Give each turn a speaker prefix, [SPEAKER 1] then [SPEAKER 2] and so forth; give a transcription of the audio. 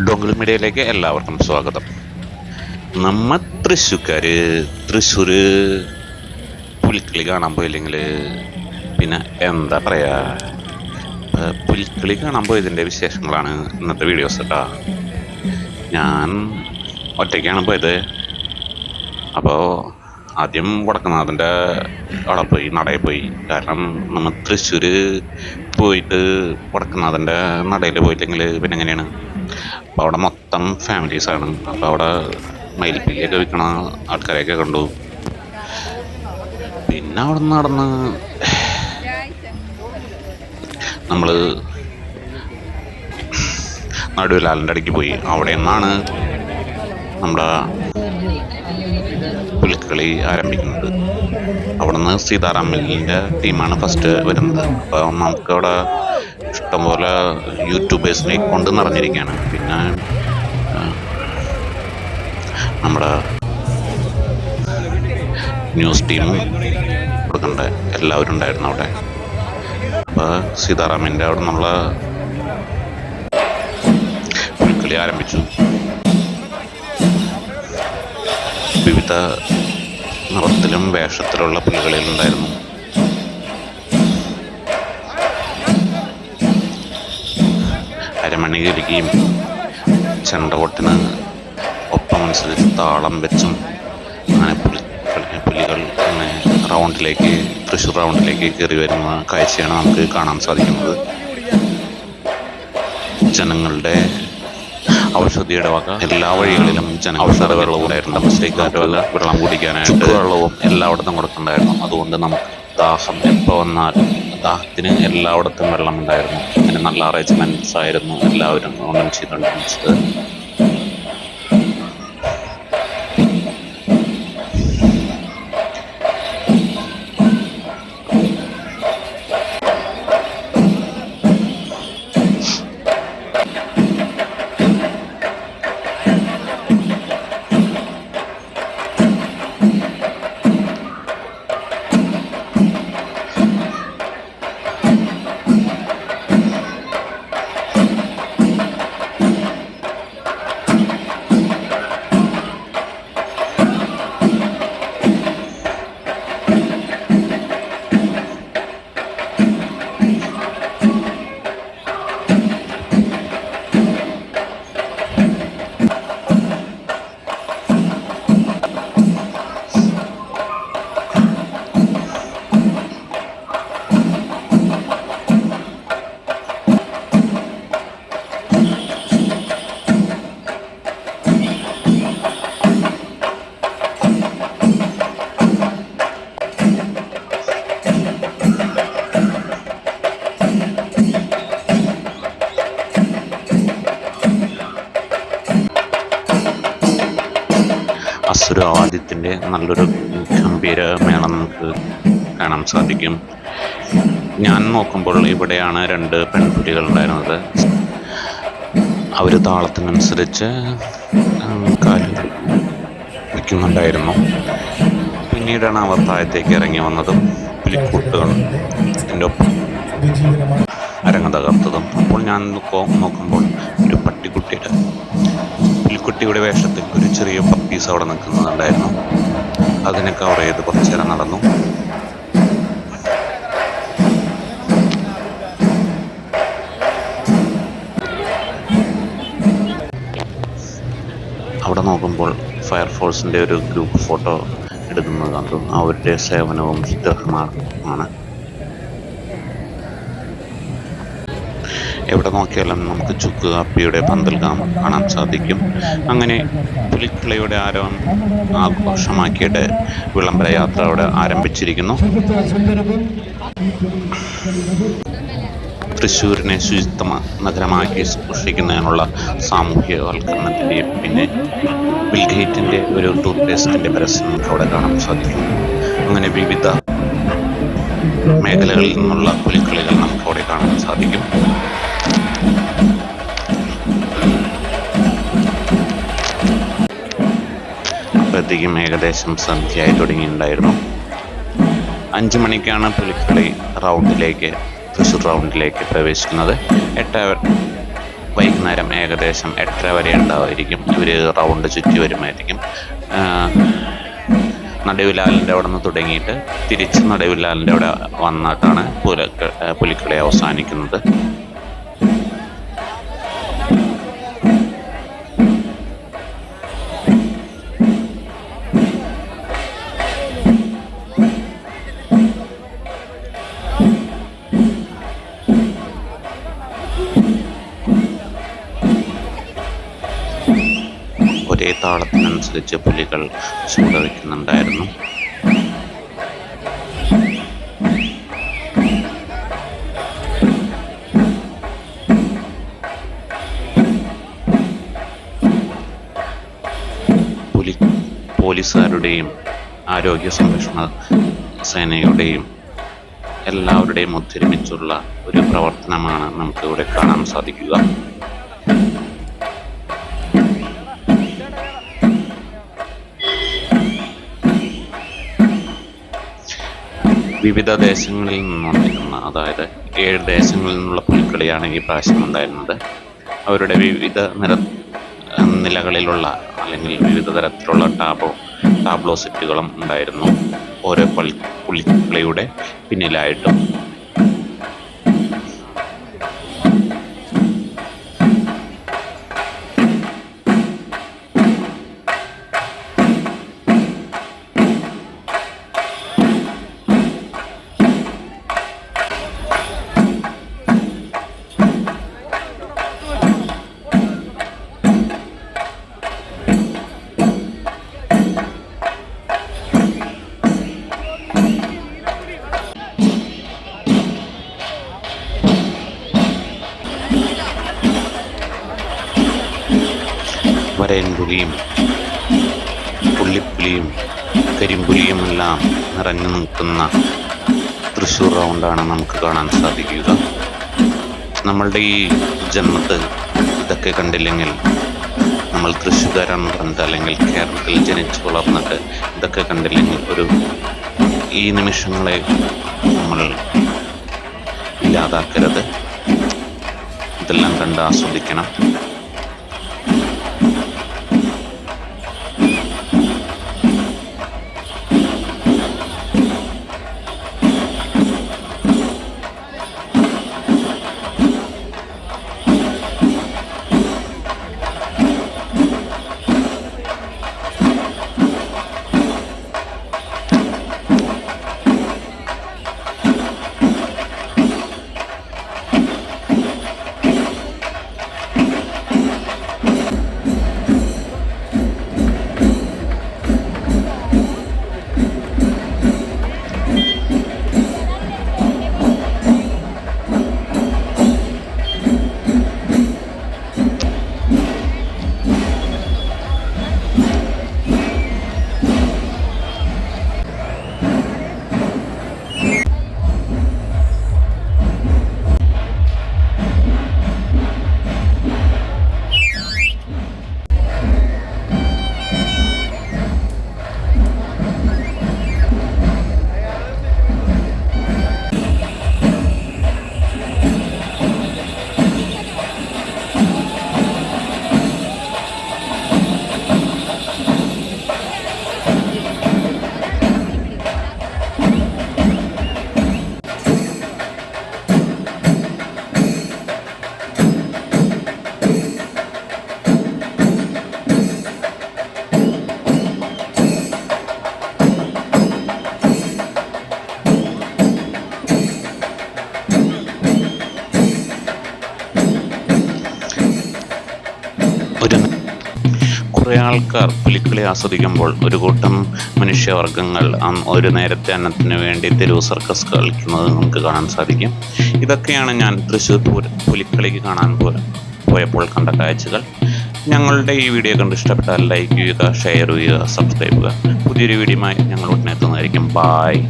[SPEAKER 1] Dongle മീഡിയയിലേക്ക് എല്ലാവർക്കും സ്വാഗതം. നമ്മ തൃശ്ശൂർ പുലിക്കളി കാണാൻ പോയില്ലെങ്കിൽ പിന്നെ എന്താ പറയാ, പുലിക്കളി കാണാൻ പോയതിൻ്റെ വിശേഷങ്ങളാണ് ഇന്നത്തെ വീഡിയോസ് കേട്ടോ. ഞാൻ ഒറ്റയ്ക്കാണ് പോയത്. അപ്പോൾ ആദ്യം വടക്കുന്നാഥൻ്റെ അവിടെ പോയി, നടയിൽ പോയി. കാരണം നമ്മൾ തൃശ്ശൂർ പോയിട്ട് വടക്കുന്നാഥൻ്റെ നടയിൽ പോയില്ലെങ്കിൽ പിന്നെ എങ്ങനെയാണ്. അപ്പോൾ അവിടെ മൊത്തം ഫാമിലീസാണ്. അപ്പോൾ അവിടെ മയിൽപ്പീലിയൊക്കെ വിൽക്കണ ആൾക്കാരെയൊക്കെ കണ്ടു. പിന്നെ അവിടെ നിന്ന് നടന്ന് നമ്മൾ നടുവിലാലിൻ്റെ അടുക്ക് പോയി. അവിടെ നിന്നാണ് നമ്മുടെ പുലിക്കളി ആരംഭിക്കുന്നത്. അവിടെ നിന്ന് സീതാറാമിലിൻ്റെ ടീമാണ് ഫസ്റ്റ് വരുന്നത്. അപ്പോൾ നമുക്കവിടെ ഇഷ്ടംപോലെ യൂട്യൂബേഴ്സിനെ കൊണ്ട് നിറഞ്ഞിരിക്കുകയാണ്. പിന്നെ നമ്മുടെ ന്യൂസ് ടീമും കൊടുക്കണ്ട എല്ലാവരും ഉണ്ടായിരുന്നു അവിടെ. അപ്പോൾ സീതാറാമിൻ്റെ അവിടെ നിന്നുള്ള പുലിക്കളി ആരംഭിച്ചു. വിവിധ നിറത്തിലും വേഷത്തിലുള്ള പുലികളിലുണ്ടായിരുന്നു. അരമണി കളിക്കുകയും ചെണ്ടകൊട്ടിന് ഒപ്പമനുസരിച്ച് താളം വെച്ചും അങ്ങനെ പുലികൾ അങ്ങനെ തൃശ്ശൂർ റൗണ്ടിലേക്ക് കയറി വരുന്ന കാഴ്ചയാണ് നമുക്ക് കാണാൻ സാധിക്കുന്നത്. ജനങ്ങളുടെ ഔഷധിയുടെ വക എല്ലാ വഴികളിലും ഔഷധ വെള്ളവും ഉണ്ടായിരുന്നു. മിസ്റ്റേക്കാറ്റ് വല്ല വെള്ളം കുടിക്കാനായിട്ട് വെള്ളവും എല്ലായിടത്തും കൊടുക്കുന്നുണ്ടായിരുന്നു. അതുകൊണ്ട് നമുക്ക് ദാഹം എപ്പോൾ വന്നാലും ദാഹത്തിന് എല്ലായിടത്തും വെള്ളം ഉണ്ടായിരുന്നു. അങ്ങനെ നല്ല അറേഞ്ച്മെൻറ്റ്സ് ആയിരുന്നു എല്ലാവരും ചെയ്തുകൊണ്ടിരിച്ചത്. അസുരവാദ്യത്തിൻ്റെ നല്ലൊരു ഗംഭീര മേളം നമുക്ക് കാണാൻ സാധിക്കും. ഞാൻ നോക്കുമ്പോൾ ഇവിടെയാണ് 2 പെൺകുട്ടികൾ ഉണ്ടായിരുന്നത്. അവർ താളത്തിനനുസരിച്ച് കാല് വയ്ക്കുന്നുണ്ടായിരുന്നു. പിന്നീടാണ് അവർ താഴത്തേക്ക് ഇറങ്ങി വന്നതും പുലിക്കൂട്ടുകൾ എൻ്റെ ഒപ്പം അരങ്ങ് തകർത്തതും. അപ്പോൾ ഞാൻ നോക്കുമ്പോൾ ഒരു പുലിക്കുട്ടിയുടെ വേഷത്തിൽ ഒരു ചെറിയ പപ്പീസ് അവിടെ നിൽക്കുന്നുണ്ടായിരുന്നു. അതിനെ കവർ ചെയ്ത് കുറച്ചു നേരം നടന്നു. അവിടെ നോക്കുമ്പോൾ ഫയർഫോഴ്സിൻ്റെ ഒരു ഗ്രൂപ്പ് ഫോട്ടോ എടുക്കുന്നത് കണ്ടു. അവരുടെ സേവനവും സ്തുത്യർഹമാണ്. എവിടെ നോക്കിയാലും നമുക്ക് ചുക്ക് കാപ്പിയുടെ പന്തൽ കാണാൻ സാധിക്കും. അങ്ങനെ പുലിക്കളിയുടെ ആരവം ആഘോഷമാക്കിയിട്ട് വിളംബര യാത്ര അവിടെ ആരംഭിച്ചിരിക്കുന്നു. തൃശ്ശൂരിനെ ശുചിത്വ നഗരമാക്കി സൃഷ്ടിക്കുന്നതിനുള്ള സാമൂഹ്യവൽക്കരണത്തിൻ്റെയും പിന്നെ ബിൽഗേറ്റിൻ്റെ ഒരു ടൂത്ത്പേസ്റ്റിൻ്റെ പരസ്യം നമുക്ക് അവിടെ കാണാൻ സാധിക്കും. അങ്ങനെ വിവിധ മേഖലകളിൽ നിന്നുള്ള പുലിക്കളികൾ നമുക്ക് അവിടെ കാണാൻ സാധിക്കും. അപ്പോഴത്തേക്കും ഏകദേശം സന്ധ്യയായി തുടങ്ങിയിട്ടുണ്ടായിരുന്നു. 5 മണിക്കാണ് പുലിക്കളി തൃശ്ശൂർ റൗണ്ടിലേക്ക് പ്രവേശിക്കുന്നത്. വൈകുന്നേരം ഏകദേശം 8:30 വരെ ഉണ്ടാവുമായിരിക്കും. ഇവർ റൗണ്ട് ചുറ്റി വരുമായിരിക്കും. നടുവിലാലിൻ്റെ അവിടെ നിന്ന് തുടങ്ങിയിട്ട് തിരിച്ച് നടുവിലാലിൻ്റെ അവിടെ വന്നിട്ടാണ് പുലിക്കളി അവസാനിക്കുന്നത്. ഒരേ താളത്തിനനുസരിച്ച് പുലികൾ ചൂടവയ്ക്കുന്നുണ്ടായിരുന്നു. പോലീസുകാരുടെയും ആരോഗ്യ സംരക്ഷണ സേനയുടെയും എല്ലാവരുടെയും ഒത്തൊരുമിച്ചുള്ള ഒരു പ്രവർത്തനമാണ് നമുക്കിവിടെ കാണാൻ സാധിക്കുക. വിവിധ ദേശങ്ങളിൽ നിന്ന് വന്നിരുന്ന, അതായത് 7 ദേശങ്ങളിൽ നിന്നുള്ള പുലിക്കളിയാണ് ഈ പ്രാവശ്യം ഉണ്ടായിരുന്നത്. അവരുടെ വിവിധ നിലകളിലുള്ള അല്ലെങ്കിൽ വിവിധ തരത്തിലുള്ള ടാബ്ലോ സെറ്റുകളും ഉണ്ടായിരുന്നു ഓരോ പുലിക്കളിയുടെ പിന്നിലായിട്ടും. വരയൻപുലിയും പുള്ളിപ്പുലിയും കരിമ്പുലിയുമെല്ലാം നിറഞ്ഞു നിൽക്കുന്ന തൃശ്ശൂർ റൗണ്ടാണ് നമുക്ക് കാണാൻ സാധിക്കുക. നമ്മളുടെ ഈ ജന്മത്ത് ഇതൊക്കെ കണ്ടില്ലെങ്കിൽ നമ്മൾ തൃശ്ശൂർകാരാണെന്ന് പറഞ്ഞിട്ട്, അല്ലെങ്കിൽ കേരളത്തിൽ ജനിച്ചു വളർന്നിട്ട് ഇതൊക്കെ കണ്ടില്ലെങ്കിൽ ഈ നിമിഷങ്ങളെ നമ്മൾ ഇല്ലാതാക്കരുത്. ഇതെല്ലാം കണ്ട് ആസ്വദിക്കണം. കുറേ ആൾക്കാർ പുലിക്കളി ആസ്വദിക്കുമ്പോൾ ഒരു കൂട്ടം മനുഷ്യവർഗ്ഗങ്ങൾ ഒരു നേരത്തെ അന്നത്തിന് വേണ്ടി തെരുവ് സർക്കസ് കളിക്കുന്നത് നമുക്ക് കാണാൻ സാധിക്കും. ഇതൊക്കെയാണ് ഞാൻ തൃശ്ശൂർ പുലിക്കളിക്ക് കാണാൻ പോയപ്പോൾ കണ്ട കാഴ്ചകൾ. ഞങ്ങളുടെ ഈ വീഡിയോ കണ്ട് ഇഷ്ടപ്പെട്ടാൽ ലൈക്ക് ചെയ്യുക, ഷെയർ ചെയ്യുക, സബ്സ്ക്രൈബ് ചെയ്യുക. പുതിയൊരു വീഡിയോയുമായി ഞങ്ങൾ ഉടനെ എത്തുന്നതായിരിക്കും. ബായ്.